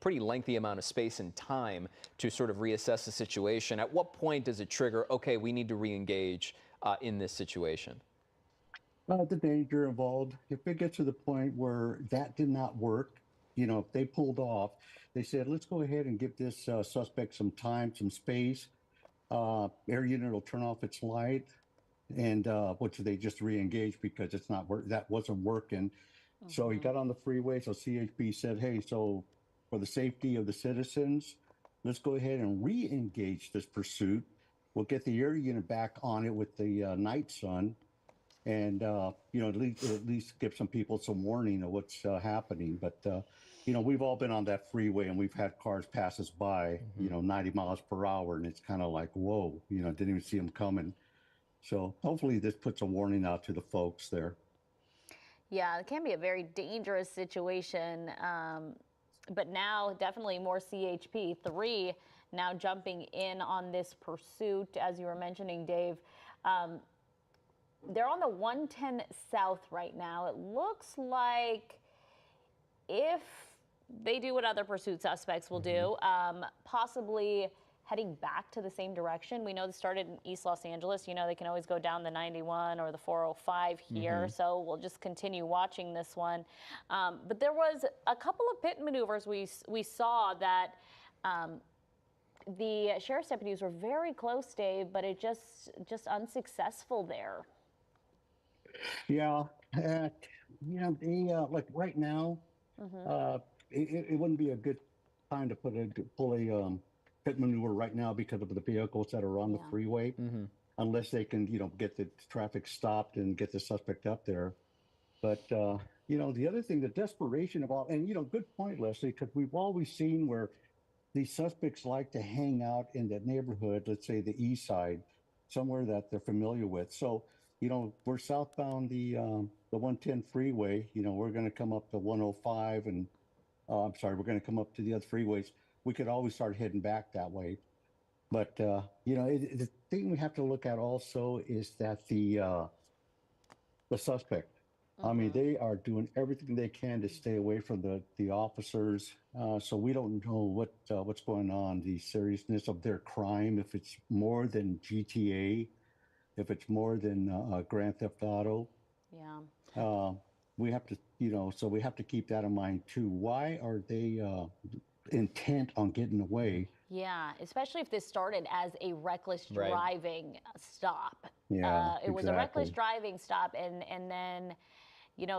pretty lengthy amount of space and time to sort of reassess the situation. At what point does it trigger, okay, we need to re-engage in this situation? The danger involved, if it gets to the point where that did not work, if they pulled off, they said, let's go ahead and give this suspect some time, some space. Air unit will turn off its light, and which they just re-engaged because it's not that wasn't working. So he got on the freeway. So CHP said, hey, so for the safety of the citizens, let's go ahead and re-engage this pursuit. We'll get the air unit back on it with the night sun, and at least give some people some warning of what's happening. But we've all been on that freeway, and we've had cars pass us by, 90 miles per hour, and it's kind of like, whoa, didn't even see them coming. So hopefully this puts a warning out to the folks there. Yeah, it can be a very dangerous situation. But now definitely more CHP 3 now jumping in on this pursuit, as you were mentioning, Dave. They're on the 110 South right now. It looks like if they do what other pursuit suspects will do, possibly heading back to the same direction. We know this started in East Los Angeles. They can always go down the 91 or the 405 here. So we'll just continue watching this one. But there was a couple of pit maneuvers we saw that the sheriff's deputies were very close, Dave, but it just unsuccessful there. Yeah, like right now, it wouldn't be a good time to pull a pit maneuver right now because of the vehicles that are on the freeway, unless they can, get the traffic stopped and get the suspect up there. But, the other thing, the desperation of all, and, good point, Leslie, because we've always seen where these suspects like to hang out in that neighborhood, let's say the east side, somewhere that they're familiar with. So, we're southbound the 110 freeway, we're going to come up to 105 and, we're going to come up to the other freeways. We could always start heading back that way. But, the thing we have to look at also is that the suspect, I mean, they are doing everything they can to stay away from the officers. So we don't know what's going on, the seriousness of their crime, if it's more than GTA, if it's more than Grand Theft Auto. Yeah. We have to, so we have to keep that in mind too. Why are they intent on getting away? Yeah, especially if this started as a reckless driving stop. Yeah, it was a reckless driving stop, and then,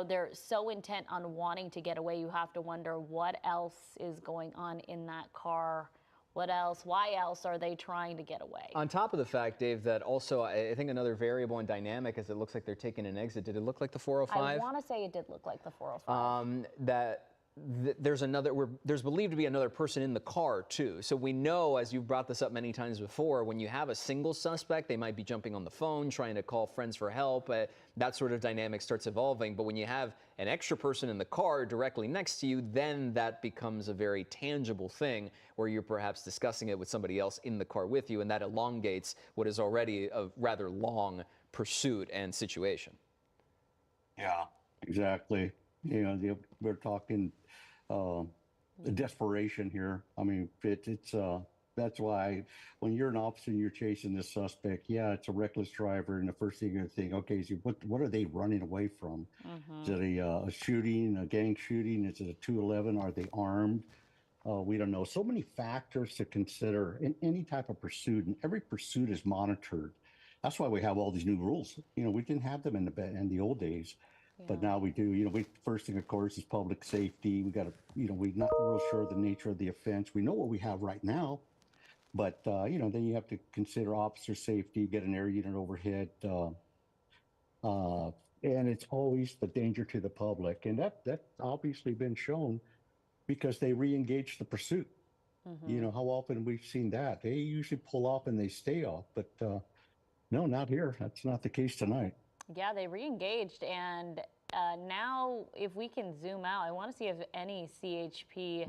they're so intent on wanting to get away. You have to wonder what else is going on in that car. What else? Why else are they trying to get away? On top of the fact, Dave, that also I think another variable and dynamic is it looks like they're taking an exit. Did it look like the 405? I want to say it did look like the 405. There's believed to be another person in the car too. So we know, as you've brought this up many times before, when you have a single suspect, they might be jumping on the phone, trying to call friends for help. That sort of dynamic starts evolving. But when you have an extra person in the car directly next to you, then that becomes a very tangible thing where you're perhaps discussing it with somebody else in the car with you, and that elongates what is already a rather long pursuit and situation. Yeah, exactly. We're talking desperation here. I mean, it's that's why when you're an officer and you're chasing this suspect, yeah, it's a reckless driver, and the first thing you're thinking, okay, so what are they running away from? Is it a shooting, a gang shooting? Is it a 211? Are they armed? We don't know. So many factors to consider in any type of pursuit, and every pursuit is monitored. That's why we have all these new rules. We didn't have them in the old days. But now we do. First thing, of course, is public safety. We got to, we're not real sure of the nature of the offense. We know what we have right now, but then you have to consider officer safety, get an air unit overhead, and it's always the danger to the public, and that's obviously been shown because they re-engage the pursuit. How often we've seen that? They usually pull off and they stay off, but no, not here. That's not the case tonight. Yeah, they re-engaged, and now if we can zoom out, I want to see if any CHP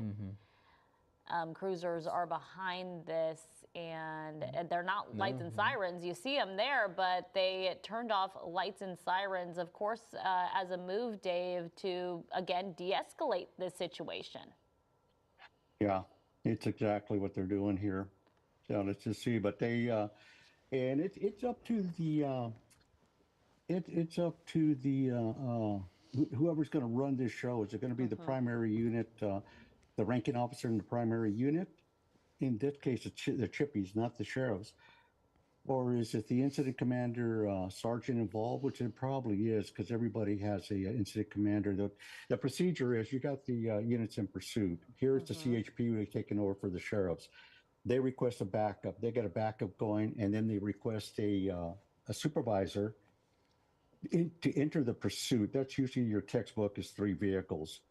cruisers are behind this, and they're not lights and sirens. You see them there, but they turned off lights and sirens, of course, as a move, Dave, to, again, de-escalate this situation. Yeah, it's exactly what they're doing here. So let's just see. But they and it's up to the it's up to the whoever's going to run this show. Is it going to be the primary unit, the ranking officer in the primary unit? In this case, the chippies, not the sheriffs. Or is it the incident commander, sergeant involved, which it probably is because everybody has a incident commander. The procedure is you got the units in pursuit. Here's the CHP who's taking over for the sheriffs. They request a backup. They get a backup going, and then they request a supervisor to enter the pursuit. That's usually your textbook is 3 vehicles.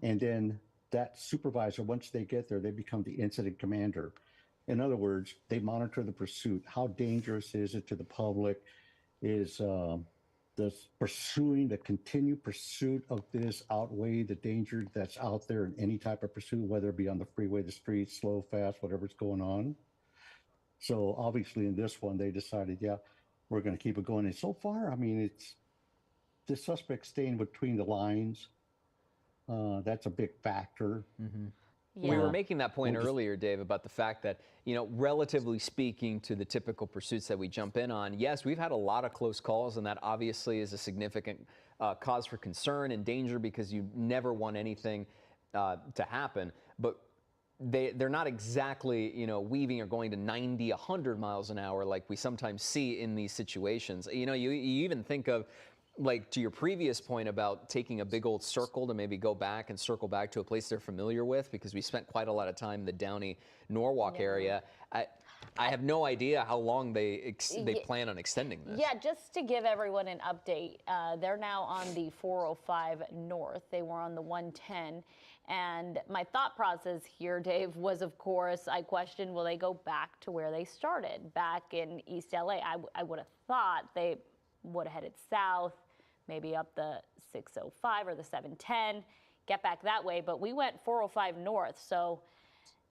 And then that supervisor, once they get there, they become the incident commander. In other words, they monitor the pursuit. How dangerous is it to the public? Is the continued pursuit of this outweigh the danger that's out there in any type of pursuit, whether it be on the freeway, the street, slow, fast, whatever's going on? So obviously in this one, they decided, yeah, we're going to keep it going. And so far, I mean, it's the suspect staying between the lines. That's a big factor. We were Yeah. making that point earlier, Dave, about the fact that, relatively speaking to the typical pursuits that we jump in on, yes, we've had a lot of close calls, and that obviously is a significant cause for concern and danger because you never want anything to happen. But they're not exactly, weaving or going to 90, 100 miles an hour like we sometimes see in these situations. You even think of, like, to your previous point about taking a big old circle to maybe go back and circle back to a place they're familiar with, because we spent quite a lot of time in the Downey Norwalk area. I have no idea how long they plan on extending this. Yeah, just to give everyone an update, they're now on the 405 North. They were on the 110. And my thought process here, Dave, was, of course, I questioned, will they go back to where they started, back in East LA? I would have thought they would have headed south, maybe up the 605 or the 710, get back that way. But we went 405 North. So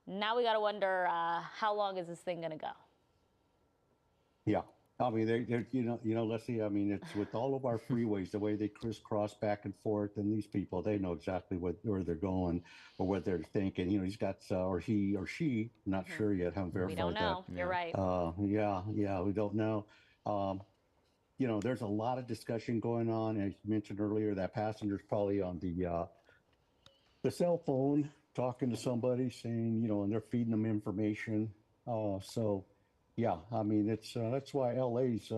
now we got to wonder, how long is this thing going to go? Yeah. I mean, let's see. I mean, it's with all of our freeways, the way they crisscross back and forth, and these people, they know exactly where they're going or what they're thinking. He's got, or he or she, not sure yet, haven't verified that. We don't know. You're right. Yeah, we don't know. There's a lot of discussion going on. As you mentioned earlier, that passenger's probably on the cell phone talking to somebody, saying, and they're feeding them information. Yeah, I mean, that's why LA's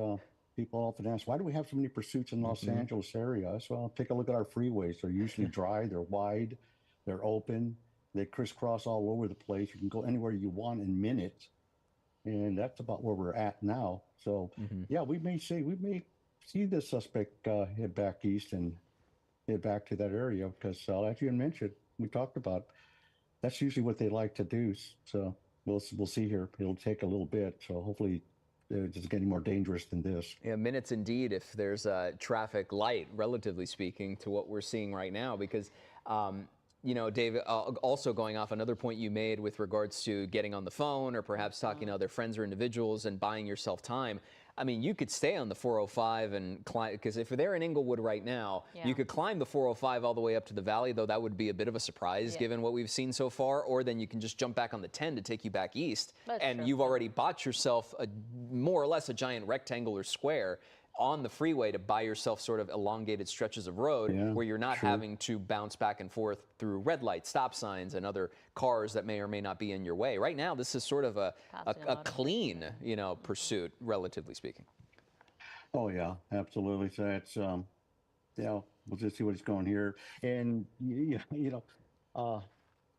people often ask, why do we have so many pursuits in Los Angeles area? Well, take a look at our freeways. They're usually dry, they're wide, they're open, they crisscross all over the place. You can go anywhere you want in minutes. And that's about where we're at now. So, yeah, we may see the suspect head back east and head back to that area because, as you mentioned, we talked about, that's usually what they like to do. So we'll see here. It'll take a little bit. So hopefully it's getting more dangerous than this. Yeah, minutes indeed, if there's a traffic light, relatively speaking, to what we're seeing right now. Because, Dave, also going off another point you made with regards to getting on the phone or perhaps talking to other friends or individuals and buying yourself time. I mean, you could stay on the 405 and climb, because if they're in Inglewood right now, you could climb the 405 all the way up to the valley, though that would be a bit of a surprise given what we've seen so far. Or then you can just jump back on the 10 to take you back east. That's true. You've already bought yourself more or less a giant rectangular square on the freeway to buy yourself sort of elongated stretches of road where you're not having to bounce back and forth through red lights, stop signs, and other cars that may or may not be in your way. Right now, this is sort of a clean, pursuit, relatively speaking. Oh yeah, absolutely. So that's we'll just see what's going here. And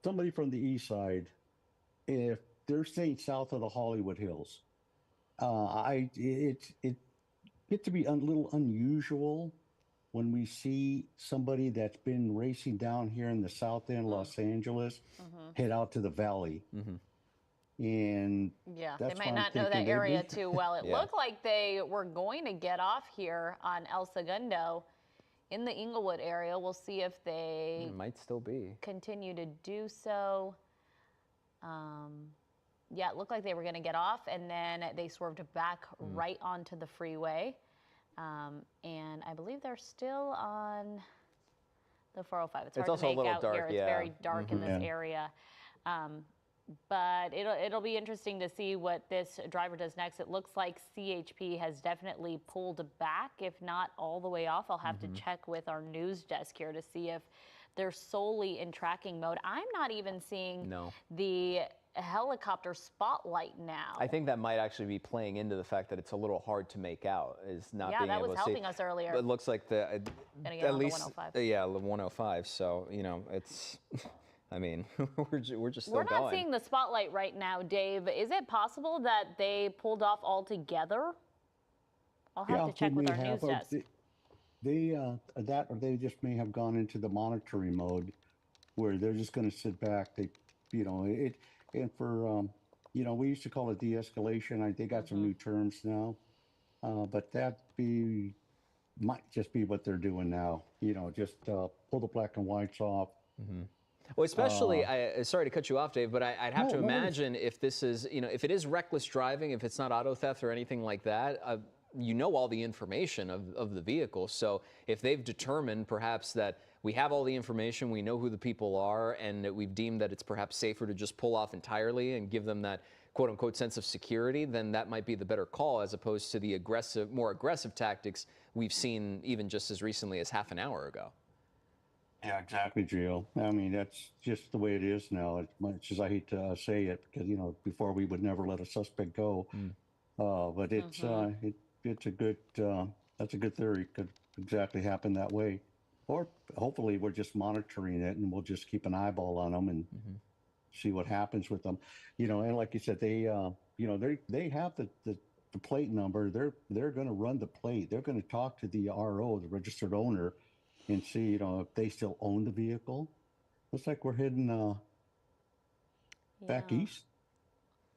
somebody from the east side, if they're staying south of the Hollywood Hills, it get to be a little unusual when we see somebody that's been racing down here in the south end, Los Angeles, head out to the valley. And they might not know that area too well. It looked like they were going to get off here on El Segundo in the Inglewood area. We'll see if they might still be continue to do so. Yeah, it looked like they were going to get off, and then they swerved back right onto the freeway. And I believe they're still on the 405. It's hard also to make a little out dark, here. It's very dark in this area. But it'll be interesting to see what this driver does next. It looks like CHP has definitely pulled back, if not all the way off. I'll have to check with our news desk here to see if they're solely in tracking mode. I'm not even seeing the helicopter spotlight now. I think that might actually be playing into the fact that it's a little hard to make out, is not being able to see. Yeah, that was helping us earlier. But it looks like Gonna get at on least the 105. yeah, the 105. So it's. I mean, we're just still We're not going. seeing the spotlight right now, Dave. Is it possible that they pulled off altogether? I'll have to check with our news desk. That or they just may have gone into the monitoring mode where they're just going to sit back. And for we used to call it de-escalation. They got some new terms now, but might just be what they're doing now. Just pull the black and whites off. Well, especially, sorry to cut you off, Dave, but I'd have to imagine if this is, if it is reckless driving, if it's not auto theft or anything like that, all the information of the vehicle. So if they've determined perhaps that we have all the information, we know who the people are, and that we've deemed that it's perhaps safer to just pull off entirely and give them that quote unquote sense of security, then that might be the better call as opposed to the more aggressive tactics we've seen even just as recently as half an hour ago. Yeah, exactly, Gio. I mean, that's just the way it is now. As much as I hate to say it, because before we would never let a suspect go, but it's it's a good that's a good theory. Could exactly happen that way, or hopefully we're just monitoring it and we'll just keep an eyeball on them and see what happens with them. And like you said, they have the plate number. They're going to run the plate. They're going to talk to the RO, the registered owner, and see, if they still own the vehicle. Looks like we're heading back east,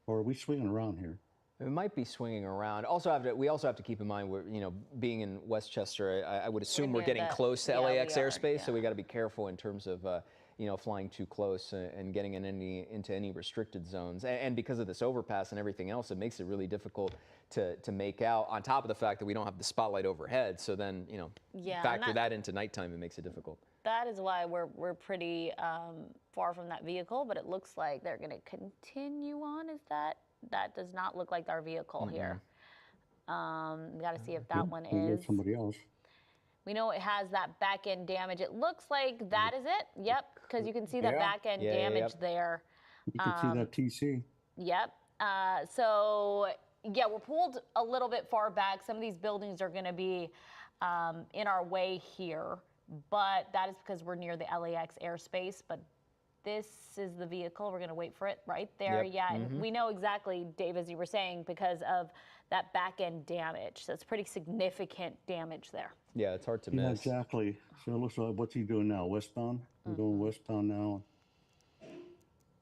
or are we swinging around here? It might be swinging around. We also have to keep in mind we're, being in Westchester, I would assume we're getting close to LAX airspace, so we got to be careful in terms of flying too close and getting into any restricted zones. And because of this overpass and everything else, it makes it really difficult to make out, on top of the fact that we don't have the spotlight overhead. So then, factor that into nighttime, it makes it difficult. That is why we're pretty far from that vehicle, but it looks like they're going to continue on. That does not look like our vehicle here. We got to see if that one is. Somebody else. We know it has that back end damage. It looks like that is it. Yep, because you can see that back end damage there. You can see that TC. Yep. So we're pulled a little bit far back. Some of these buildings are going to be in our way here, but that is because we're near the LAX airspace. But this is the vehicle. We're going to wait for it right there. Yep. Yeah, and we know exactly, Dave, as you were saying, because of that back end damage. So it's pretty significant damage there. Yeah, it's hard to miss. Yeah, exactly. So it looks like, what's he doing now? Westbound? We're going westbound now.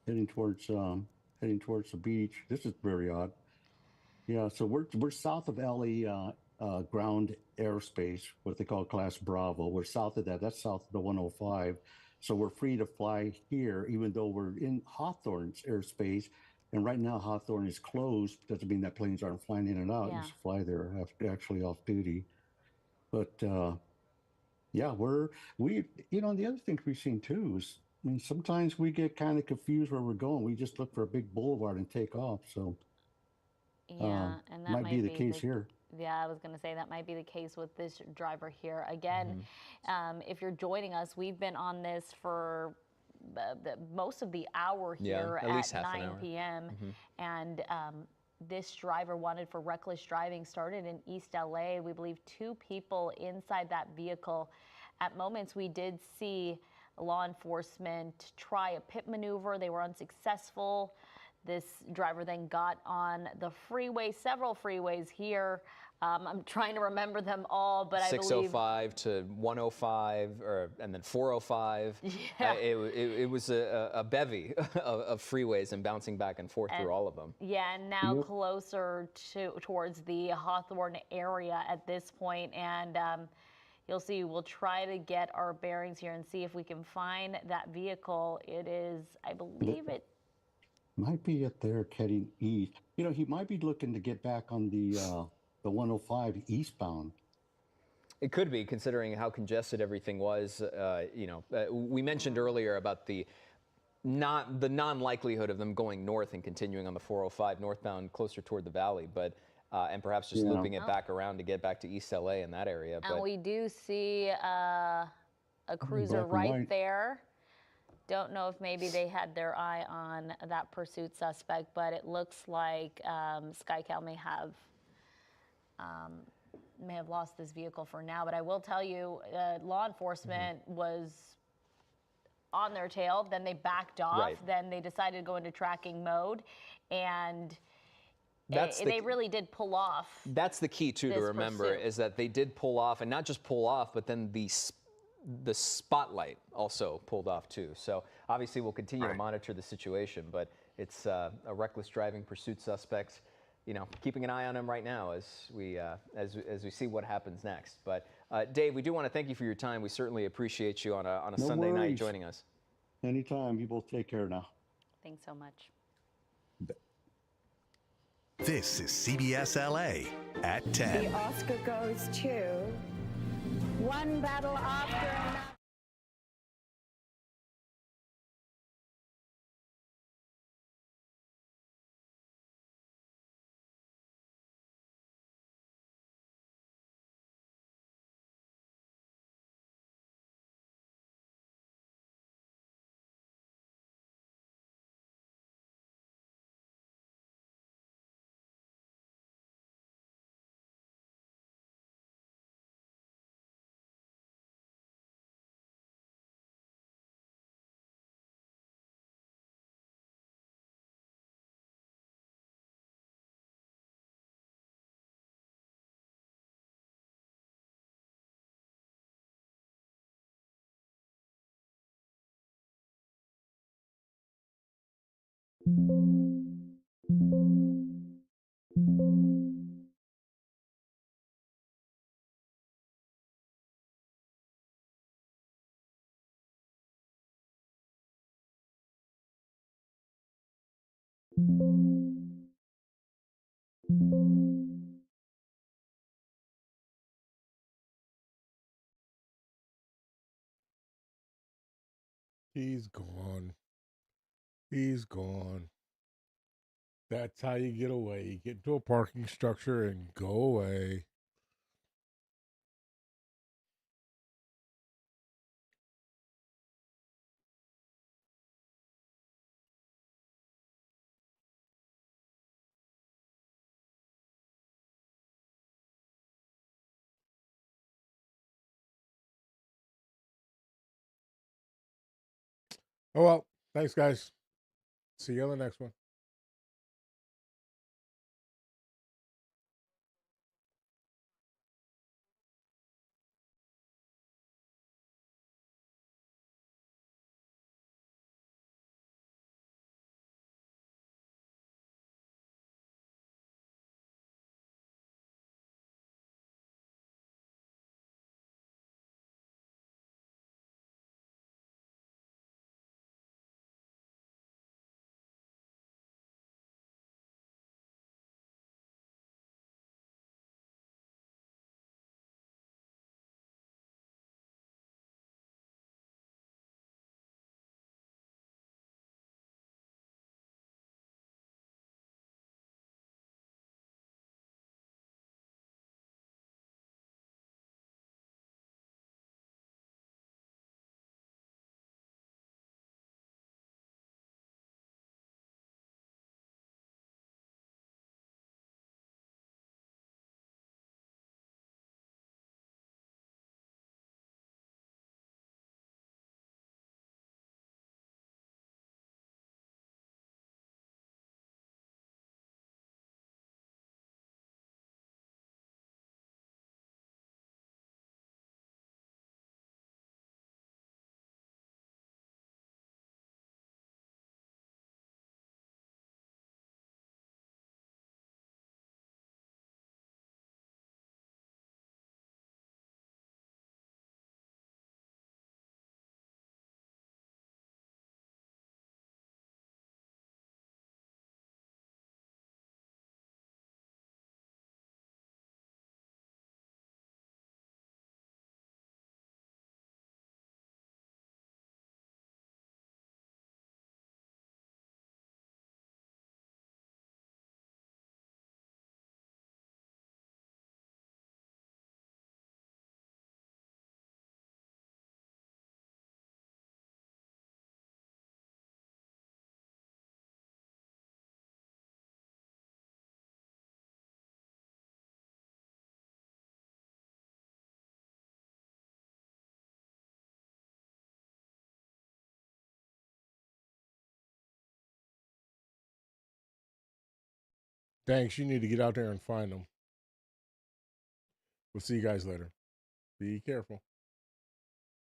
Heading towards the beach. This is very odd. Yeah, so we're south of LA ground airspace, what they call Class Bravo. We're south of that. That's south of the 105. So we're free to fly here, even though we're in Hawthorne's airspace. And right now, Hawthorne is closed. Doesn't mean that planes aren't flying in and out. You just fly there actually off duty. But the other thing we've seen too is, sometimes we get kind of confused where we're going. We just look for a big boulevard and take off. So and that might be the case here. Yeah, I was going to say that might be the case with this driver here. Again, if you're joining us, we've been on this for most of the hour here at 9 p.m. And this driver wanted for reckless driving started in East LA. We believe 2 people inside that vehicle. At moments, we did see law enforcement try a pit maneuver. They were unsuccessful. This driver then got on the freeway, several freeways here. I'm trying to remember them all, but I believe 605 to 105, and then 405. Yeah. It was a bevy of freeways and bouncing back and forth through all of them. Yeah, and now closer towards the Hawthorne area at this point, and you'll see we'll try to get our bearings here and see if we can find that vehicle. It is, I believe it might be up there heading east. He might be looking to get back on the 105 eastbound. It could be, considering how congested everything was. We mentioned earlier about the not the non-likelihood of them going north and continuing on the 405 northbound closer toward the valley, but and perhaps just Yeah. looping it back around to get back to East LA in that area. And But we do see a cruiser black and right white. there. Don't know if maybe they had their eye on that pursuit suspect, but it looks like SkyCal may have lost this vehicle for now. But I will tell you, law enforcement was on their tail. Then they backed off. Right. Then they decided to go into tracking mode, and They really did pull off. that's the key too to this remember pursuit. is that they did pull off, and not just pull off, but then the spotlight also pulled off too. So obviously we'll continue to monitor the situation, but it's a reckless driving pursuit suspect. You know, keeping an eye on him right now as we see what happens next. But Dave, we do want to thank you for your time. We certainly appreciate you on a No Sunday night worries. joining us. Anytime. You both take care now. Thanks so much. This is CBS LA at 10. The Oscar goes to One Battle After Another. He's gone. He's gone. That's how you get away. You get into a parking structure and go away. Oh well. Thanks, guys. See you on the next one. Thanks. You need to get out there and find them. We'll see you guys later. Be careful.